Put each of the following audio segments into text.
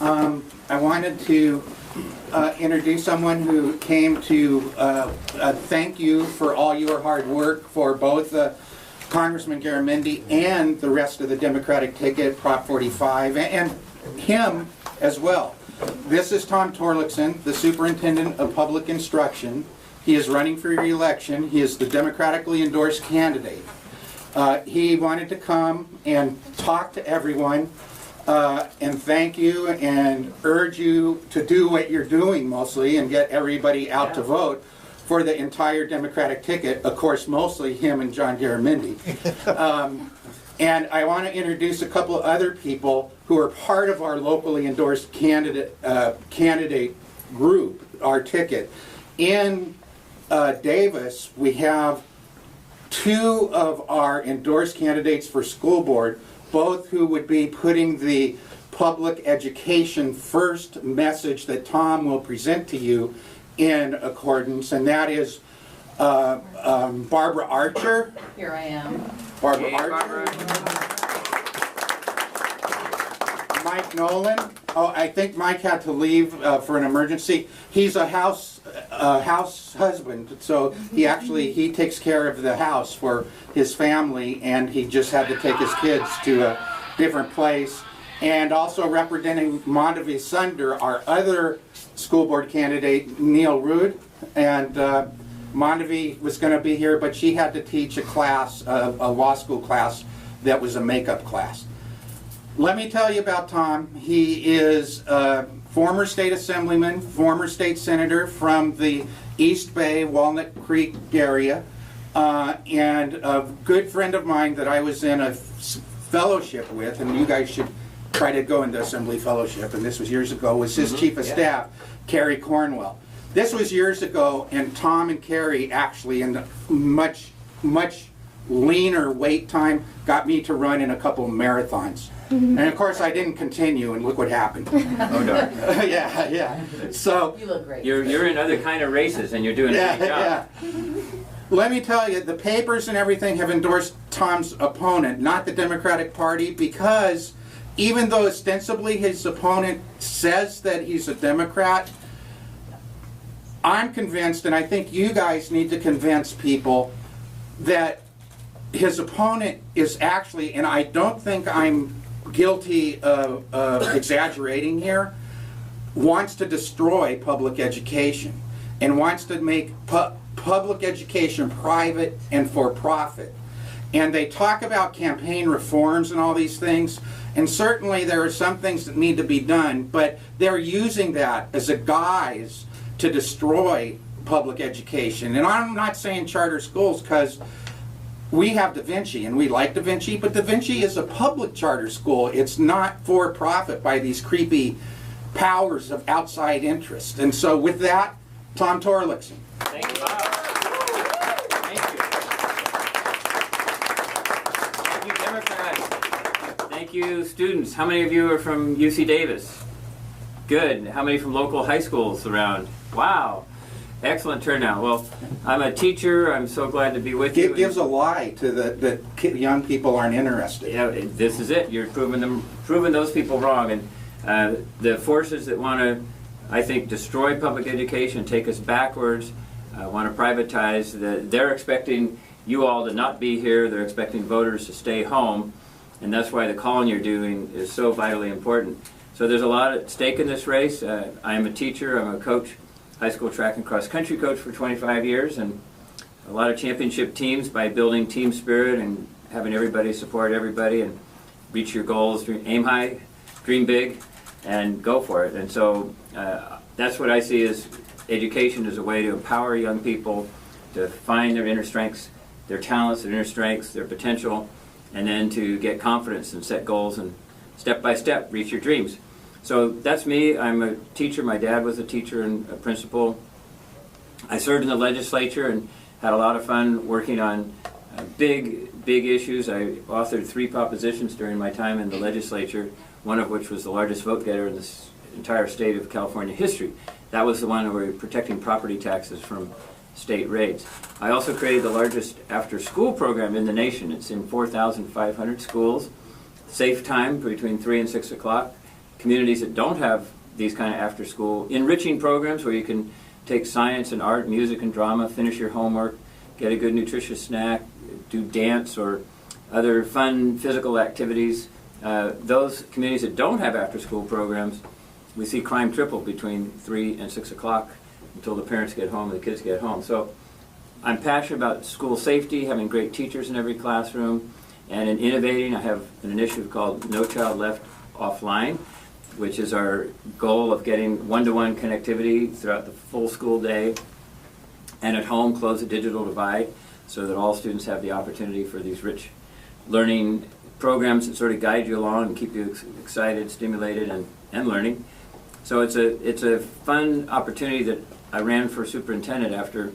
I wanted to introduce someone who came to thank you for all your hard work for both Congressman Garamendi and the rest of the Democratic ticket, Prop 45, and him as well. This is Tom Torlakson, the Superintendent of Public Instruction. He is running for re-election. He is the democratically endorsed candidate. He wanted to come and talk to everyone and thank you and urge you to do what you're doing mostly and get everybody out to vote for the entire Democratic ticket, of course mostly him and John Garamendi. And I want to introduce a couple of other people who are part of our locally endorsed candidate group, our ticket. In Davis, we have two of our endorsed candidates for school board, both who would be putting the public education first message that Tom will present to you in accordance, and that is Barbara Archer. Here I am. Barbara Archer. Mike Nolan. Oh, I think Mike had to leave for an emergency. He's a house husband, so he takes care of the house for his family, and he just had to take his kids to a different place. And also representing Montevi Sunder, our other school board candidate, Neil Rood. And Montevi was going to be here, but she had to teach a class, a law school class that was a makeup class. Let me tell you about Tom. He is a former state assemblyman, former state senator from the East Bay, Walnut Creek area, and a good friend of mine that I was in a fellowship with, and you guys should try to go into Assembly Fellowship, and this was years ago, was his chief of staff, Kerry Cornwell. This was years ago, and Tom and Kerry actually, in much leaner wait time, got me to run in a couple of marathons. And of course I didn't continue, and look what happened. Oh darn. Yeah. So you look great. You're in other kind of races, and you're doing a great job. Let me tell you, the papers and everything have endorsed Tom's opponent, not the Democratic Party, because even though ostensibly his opponent says that he's a Democrat, I'm convinced, and I think you guys need to convince people, that his opponent is actually, and I don't think I'm guilty of exaggerating here, wants to destroy public education and wants to make public education private and for profit. And they talk about campaign reforms and all these things, and certainly there are some things that need to be done, but they're using that as a guise to destroy public education. And I'm not saying charter schools, because we have Da Vinci and we like Da Vinci, but Da Vinci is a public charter school. It's not for profit by these creepy powers of outside interest. And so with that, Tom Torlakson. Thank you, Bob. Thank you. Thank you, Democrats. Thank you, students. How many of you are from UC Davis? Good. How many from local high schools around? Wow. Excellent turnout. Well, I'm a teacher. I'm so glad to be with you. It gives a lie to the young people aren't interested. Yeah, this is it. You're proving those people wrong. And the forces that want to, I think, destroy public education, take us backwards, want to privatize, they're expecting you all to not be here. They're expecting voters to stay home. And that's why the calling you're doing is so vitally important. So there's a lot at stake in this race. I'm a teacher. I'm a coach. High school track and cross country coach for 25 years, and a lot of championship teams by building team spirit and having everybody support everybody and reach your goals, aim high, dream big, and go for it. And so that's what I see as education as a way to empower young people to find their inner strengths, their talents, their inner strengths, their potential, and then to get confidence and set goals and step by step reach your dreams. So that's me. I'm a teacher. My dad was a teacher and a principal. I served in the legislature and had a lot of fun working on big issues. I authored 3 propositions during my time in the legislature, one of which was the largest vote getter in this entire state of California history. That was the one where we were protecting property taxes from state raids. I also created the largest after-school program in the nation. It's in 4,500 schools. Safe time between 3 and 6 o'clock. communities that don't have these kind of after-school enriching programs where you can take science and art, music and drama, finish your homework, get a good nutritious snack, do dance or other fun physical activities. Those communities that don't have after-school programs, we see crime triple between 3 and 6 o'clock until the parents get home and the kids get home. So I'm passionate about school safety, having great teachers in every classroom, and in innovating. I have an initiative called No Child Left Offline, which is our goal of getting one-to-one connectivity throughout the full school day, and at home close the digital divide so that all students have the opportunity for these rich learning programs that sort of guide you along and keep you excited, stimulated, and learning. So it's a fun opportunity that I ran for superintendent after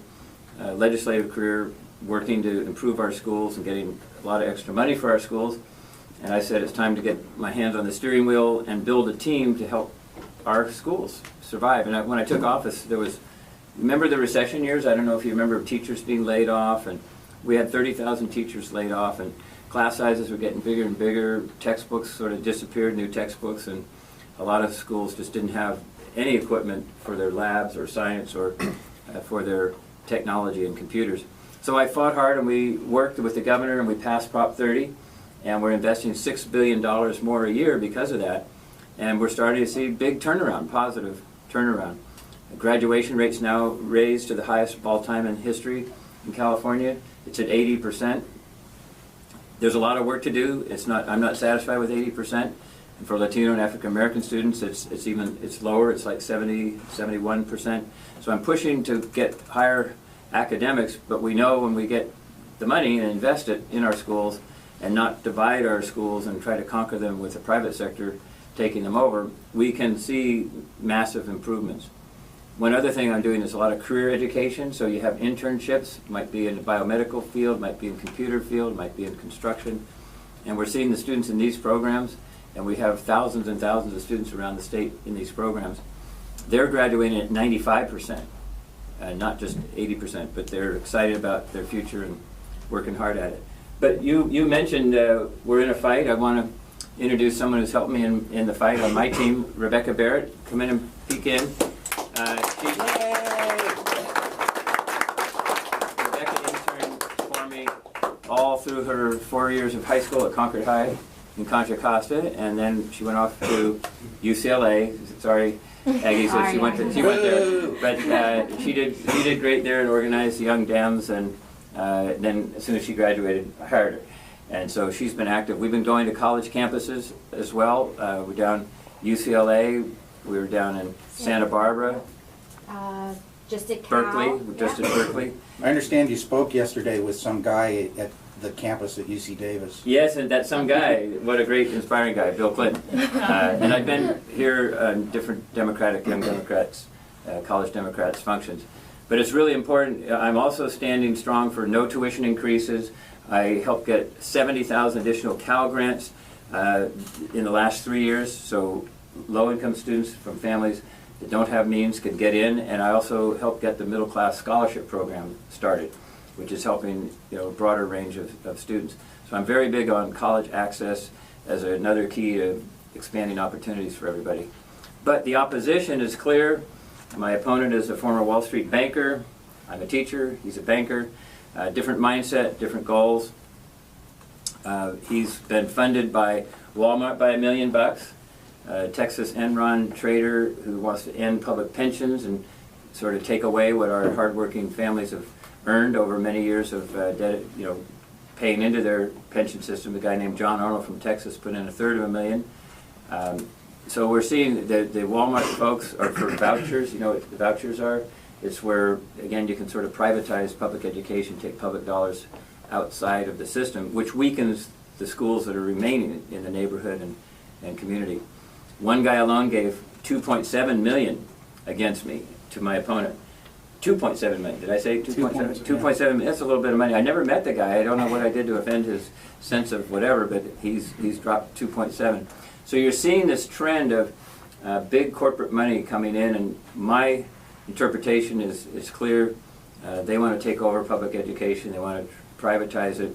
a legislative career working to improve our schools and getting a lot of extra money for our schools. And I said it's time to get my hands on the steering wheel and build a team to help our schools survive. And when I took office, there was, remember the recession years? I don't know if you remember teachers being laid off, and we had 30,000 teachers laid off, and class sizes were getting bigger and bigger. Textbooks sort of disappeared, new textbooks, and a lot of schools just didn't have any equipment for their labs or science or for their technology and computers. So I fought hard, and we worked with the governor, and we passed Prop 30, and we're investing $6 billion more a year because of that. And we're starting to see big turnaround, positive turnaround. Graduation rates now raised to the highest of all time in history in California. It's at 80%. There's a lot of work to do. I'm not satisfied with 80%. And for Latino and African American students, it's lower. It's like 71%. So I'm pushing to get higher academics, but we know when we get the money and invest it in our schools and not divide our schools and try to conquer them with the private sector taking them over, we can see massive improvements. One other thing I'm doing is a lot of career education. So you have internships, might be in the biomedical field, might be in computer field, might be in construction. And we're seeing the students in these programs, and we have thousands and thousands of students around the state in these programs. They're graduating at 95%, not just 80%, but they're excited about their future and working hard at it. But you mentioned we're in a fight. I want to introduce someone who's helped me in the fight on my team, Rebecca Barrett. Come in and peek in. Rebecca interned for me all through her 4 years of high school at Concord High in Contra Costa, and then she went off to UCLA. Sorry, Aggie, so she went there. But she did great there and organized the Young Dems, and then as soon as she graduated, I hired her. And so she's been active. We've been going to college campuses as well. We're down UCLA. We were down in Santa Barbara. Just at Berkeley. Just at Berkeley. I understand you spoke yesterday with some guy at the campus at UC Davis. Yes, and that some guy, what a great, inspiring guy, Bill Clinton. And I've been here on different Democratic, Young Democrats, college Democrats functions. But it's really important. I'm also standing strong for no tuition increases. I helped get 70,000 additional Cal grants in the last 3 years, so low-income students from families that don't have means can get in, and I also helped get the middle-class scholarship program started, which is helping a broader range of students. So I'm very big on college access as another key to expanding opportunities for everybody. But the opposition is clear. My opponent is a former Wall Street banker. I'm a teacher. He's a banker. Different mindset, different goals. He's been funded by Walmart by $1 million. Texas Enron trader who wants to end public pensions and sort of take away what our hardworking families have earned over many years of paying into their pension system. A guy named John Arnold from Texas put in $130,000,000. So we're seeing the Walmart folks are for vouchers. You know what the vouchers are? It's where, again, you can sort of privatize public education, take public dollars outside of the system, which weakens the schools that are remaining in the neighborhood and community. One guy alone gave $2.7 million against me to my opponent. $2.7 million. Did I say 2.7? 2.7 million. That's a little bit of money. I never met the guy. I don't know what I did to offend his sense of whatever, but he's dropped 2.7. So you're seeing this trend of big corporate money coming in, and my interpretation is clear. They want to take over public education. They want to privatize it.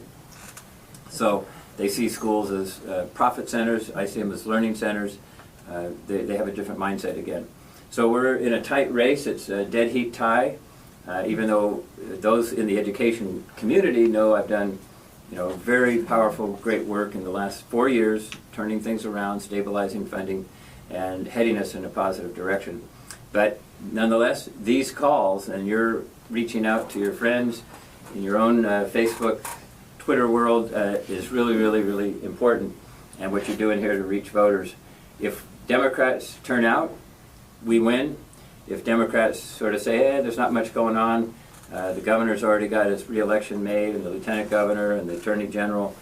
So they see schools as profit centers. I see them as learning centers. they have a different mindset again. So we're in a tight race. It's a dead heat tie, even though those in the education community know I've done very powerful, great work in the last 4 years, turning things around, stabilizing funding, and heading us in a positive direction. But nonetheless, these calls, and you're reaching out to your friends in your own Facebook, Twitter world is really, really, really important. And what you're doing here to reach voters. If Democrats turn out, we win. If Democrats sort of say, there's not much going on, the governor's already got his reelection made, and the lieutenant governor and the attorney general.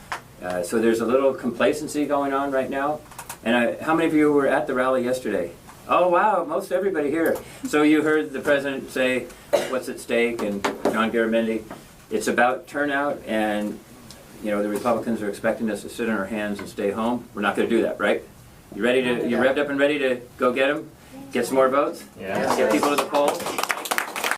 So there's a little complacency going on right now. And how many of you were at the rally yesterday? Oh, wow, most everybody here. So you heard the president say, what's at stake, and John Garamendi. It's about turnout, and the Republicans are expecting us to sit on our hands and stay home. We're not going to do that, right? You ready to? You revved up and ready to go get them? Get some more votes? Yeah. Get people to the polls?